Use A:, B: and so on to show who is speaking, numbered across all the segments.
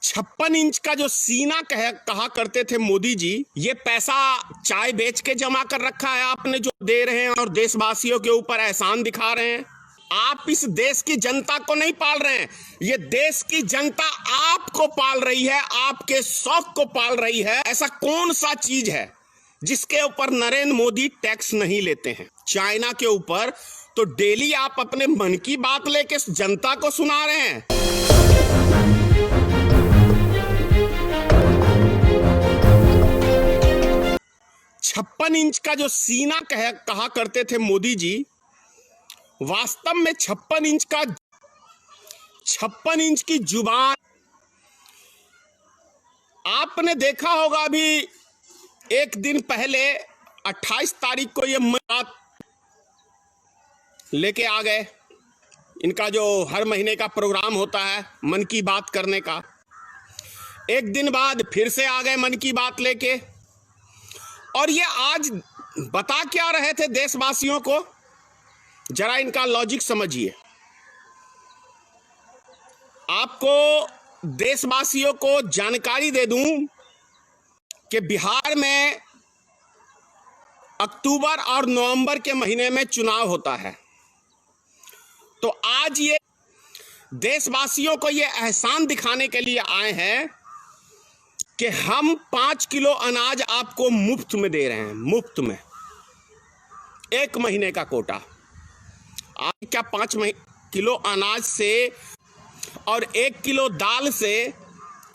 A: 56 inch का जो सीना कहा करते थे मोदी जी, ये पैसा चाय बेच के जमा कर रखा है आपने जो दे रहे हैं और देशवासियों के ऊपर एहसान दिखा रहे हैं। आप इस देश की जनता को नहीं पाल रहे हैं, ये देश की जनता आपको पाल रही है, आपके शौक को पाल रही है। ऐसा कौन सा चीज है जिसके ऊपर नरेंद्र मोदी टैक्स नहीं लेते हैं? चाइना के ऊपर तो डेली आप अपने मन की बात लेके जनता को सुना रहे हैं। छप्पन इंच का जो सीना कहा करते थे मोदी जी, वास्तव में 56 इंच की जुबान। आपने देखा होगा अभी एक दिन पहले 28 तारीख को ये बात लेके आ गए। इनका जो हर महीने का प्रोग्राम होता है मन की बात करने का, एक दिन बाद फिर से आ गए मन की बात लेके। और ये आज बता क्या रहे थे देशवासियों को, जरा इनका लॉजिक समझिए। आपको देशवासियों को जानकारी दे दूं कि बिहार में अक्टूबर और नवंबर के महीने में चुनाव होता है। तो आज ये देशवासियों को ये एहसान दिखाने के लिए आए हैं कि हम 5 किलो अनाज आपको मुफ्त में दे रहे हैं, मुफ्त में, 1 महीने का कोटा। आप क्या 5 किलो अनाज से और 1 किलो दाल से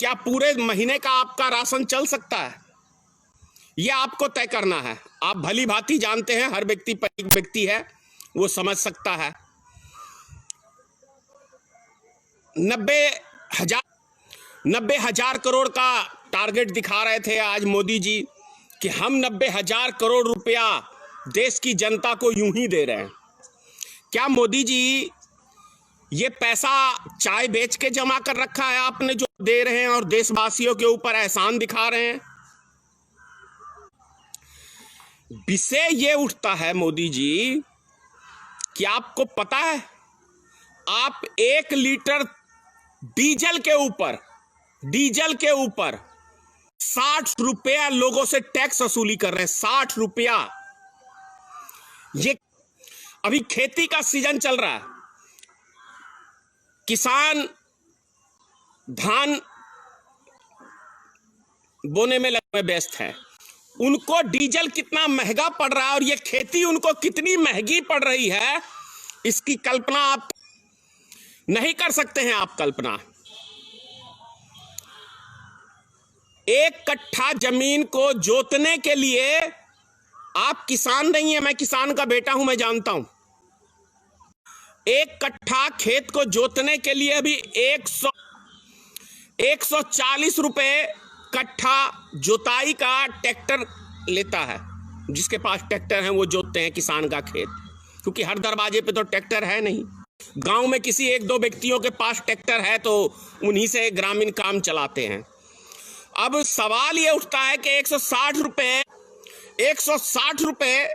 A: क्या पूरे महीने का आपका राशन चल सकता है? यह आपको तय करना है। आप भली भांति जानते हैं, हर व्यक्ति है वो समझ सकता है। 90,000 करोड़ का टारगेट दिखा रहे थे आज मोदी जी कि हम 90,000 करोड़ रुपया देश की जनता को यूं ही दे रहे हैं। क्या मोदी जी ये पैसा चाय बेच के जमा कर रखा है आपने जो दे रहे हैं और देशवासियों के ऊपर एहसान दिखा रहे हैं? विषय ये उठता है मोदी जी कि आपको पता है आप 1 लीटर डीजल के ऊपर 60 रुपया लोगों से टैक्स वसूली कर रहे हैं। 60 रुपया। ये अभी खेती का सीजन चल रहा है, किसान धान बोने में व्यस्त है, उनको डीजल कितना महंगा पड़ रहा है और ये खेती उनको कितनी महंगी पड़ रही है, इसकी कल्पना आप नहीं कर सकते हैं। आप कल्पना, 1 कट्ठा जमीन को जोतने के लिए, आप किसान नहीं है, मैं किसान का बेटा हूं, मैं जानता हूं, 1 कट्ठा खेत को जोतने के लिए अभी 140 रुपए कट्ठा जोताई का ट्रैक्टर लेता है। जिसके पास ट्रैक्टर है वो जोतते हैं किसान का खेत, क्योंकि हर दरवाजे पे तो ट्रैक्टर है नहीं। गांव में किसी 1-2 व्यक्तियों के पास ट्रैक्टर है तो उन्हीं से ग्रामीण काम चलाते हैं। अब सवाल ये उठता है कि 160 रुपए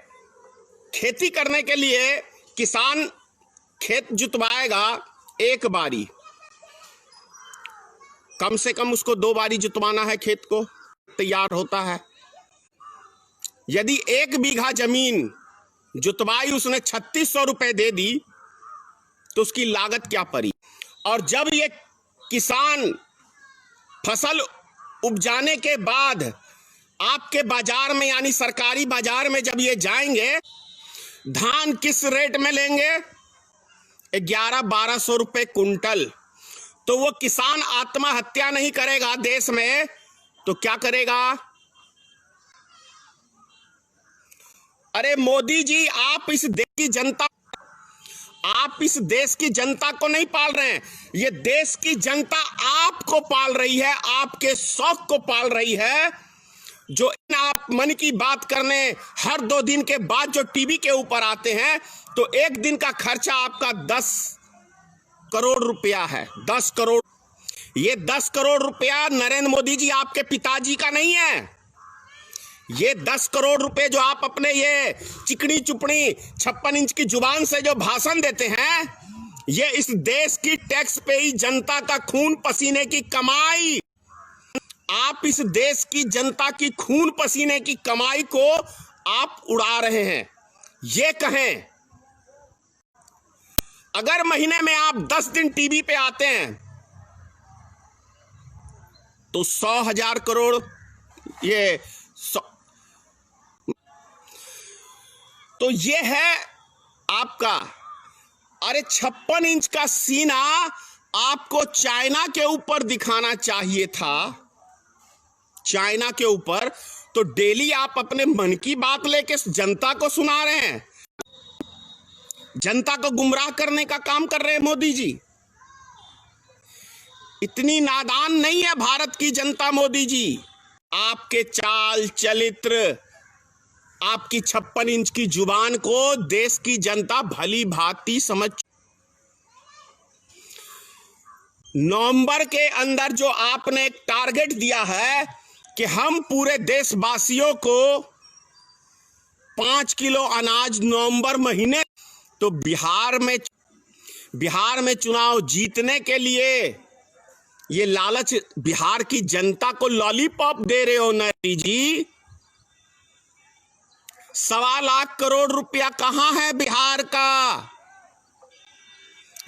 A: खेती करने के लिए किसान खेत जुतवाएगा 1 बारी, कम से कम उसको 2 बारी जुतवाना है, खेत को तैयार होता है। यदि 1 बीघा जमीन जुतवाई उसने 3600 रुपए दे दी तो उसकी लागत क्या पड़ी? और जब ये किसान फसल उपजाने के बाद आपके बाजार में यानी सरकारी बाजार में जब ये जाएंगे, धान किस रेट में लेंगे? 1100-1200 रुपए कुंटल। तो वो किसान आत्महत्या नहीं करेगा देश में तो क्या करेगा? अरे मोदी जी, आप इस देश की जनता को नहीं पाल रहे हैं, ये देश की जनता आपको पाल रही है, आपके शौक को पाल रही है। जो आप मन की बात करने हर 2 दिन के बाद जो टीवी के ऊपर आते हैं, तो 1 दिन का खर्चा आपका 10 करोड़ रुपया है। 10 करोड़। ये 10 करोड़ रुपया नरेंद्र मोदी जी आपके पिताजी का नहीं है। ये 10 करोड़ रुपए जो आप अपने ये चिकनी चुपड़ी 56 इंच की जुबान से जो भाषण देते हैं, ये इस देश की टैक्स पेई जनता का खून पसीने की कमाई आप इस देश की जनता की खून पसीने की कमाई को आप उड़ा रहे हैं। ये कहें, अगर महीने में आप 10 दिन टीवी पे आते हैं तो 100,000 करोड़ तो ये है आपका। अरे 56 इंच का सीना आपको चाइना के ऊपर दिखाना चाहिए था, चाइना के ऊपर। तो डेली आप अपने मन की बात लेके जनता को सुना रहे हैं, जनता को गुमराह करने का काम कर रहे हैं मोदी जी। इतनी नादान नहीं है भारत की जनता मोदी जी। आपके चाल चरित्र, आपकी 56 इंच की जुबान को देश की जनता भली भांति समझ। नवंबर के अंदर जो आपने एक टारगेट दिया है कि हम पूरे देशवासियों को 5 किलो अनाज नवंबर महीने, तो बिहार में चुनाव जीतने के लिए ये लालच बिहार की जनता को लॉलीपॉप दे रहे हो नरेंद्र जी। 1.25 लाख करोड़ रुपया कहां है बिहार का?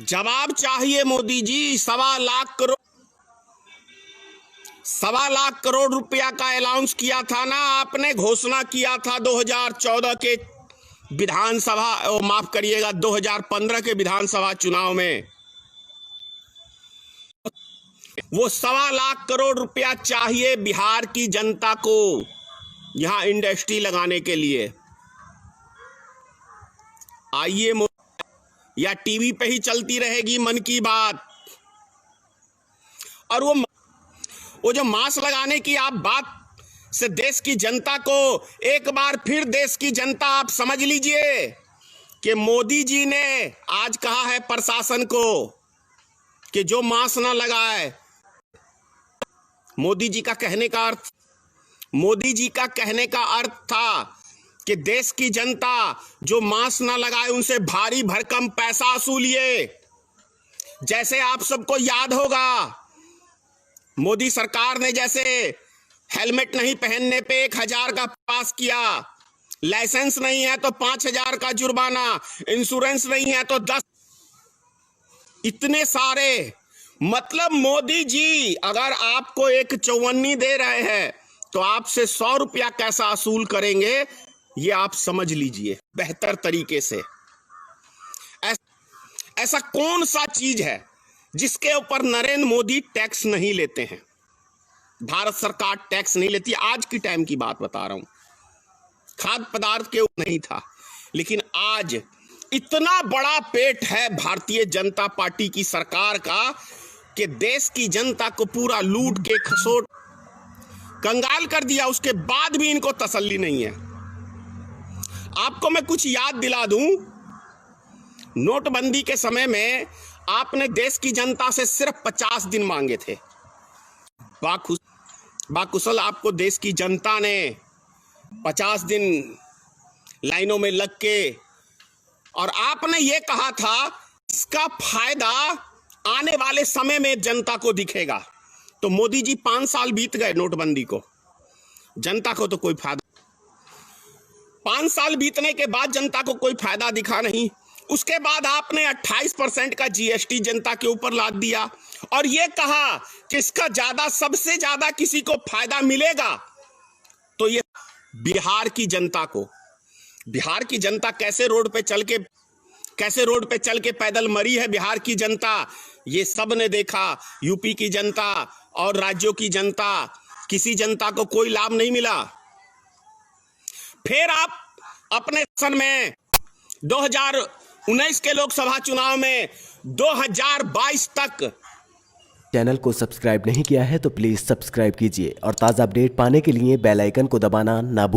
A: जवाब चाहिए मोदी जी। 1.25 लाख करोड़ रुपया का अलाउंस किया था ना आपने, घोषणा किया था 2014 के विधानसभा, माफ करिएगा 2015 के विधानसभा चुनाव में। वो 1.25 लाख करोड़ रुपया चाहिए बिहार की जनता को यहां इंडस्ट्री लगाने के लिए। आइए, या टीवी पे ही चलती रहेगी मन की बात। और वो जो मास्क लगाने की आप बात से देश की जनता को, एक बार फिर देश की जनता आप समझ लीजिए कि मोदी जी ने आज कहा है प्रशासन को कि जो मास्क ना लगाए, मोदी जी का कहने का अर्थ था कि देश की जनता जो मास्क ना लगाए उनसे भारी भरकम पैसा वसूलिए। जैसे आप सबको याद होगा, मोदी सरकार ने जैसे हेलमेट नहीं पहनने पे 1,000 का पास किया, लाइसेंस नहीं है तो 5,000 का जुर्माना, इंश्योरेंस नहीं है तो 10। इतने सारे, मतलब मोदी जी अगर आपको एक चौवन्नी दे रहे हैं तो आपसे 100 रुपया कैसा वसूल करेंगे ये आप समझ लीजिए बेहतर तरीके से। ऐसा कौन सा चीज है जिसके ऊपर नरेंद्र मोदी टैक्स नहीं लेते हैं? भारत सरकार टैक्स नहीं लेती। आज की टाइम की बात बता रहा हूं, खाद्य पदार्थ के ऊपर नहीं था, लेकिन आज इतना बड़ा पेट है भारतीय जनता पार्टी की सरकार का कि देश की जनता को पूरा लूट के खसोट कंगाल कर दिया। उसके बाद भी इनको तसल्ली नहीं है। आपको मैं कुछ याद दिला दूं, नोटबंदी के समय में आपने देश की जनता से सिर्फ 50 दिन मांगे थे। बाकुशल आपको देश की जनता ने 50 दिन लाइनों में लग के, और आपने ये कहा था इसका फायदा आने वाले समय में जनता को दिखेगा। तो मोदी जी 5 साल बीत गए नोटबंदी को, जनता को तो कोई फायदा, 5 साल बीतने के बाद जनता को कोई फायदा दिखा नहीं। उसके बाद आपने 28% का जीएसटी जनता के ऊपर लाद दिया और यह कहा कि इसका सबसे ज्यादा किसी को फायदा मिलेगा तो ये बिहार की जनता को। बिहार की जनता कैसे रोड पे चल के पैदल मरी है बिहार की जनता, ये सब ने देखा। यूपी की जनता और राज्यों की जनता, किसी जनता को कोई लाभ नहीं मिला। फिर आप अपने शासन में 2019 के लोकसभा चुनाव में 2022 तक
B: चैनल को सब्सक्राइब नहीं किया है तो प्लीज सब्सक्राइब कीजिए और ताज़ा अपडेट पाने के लिए बेल आइकन को दबाना ना भूलें।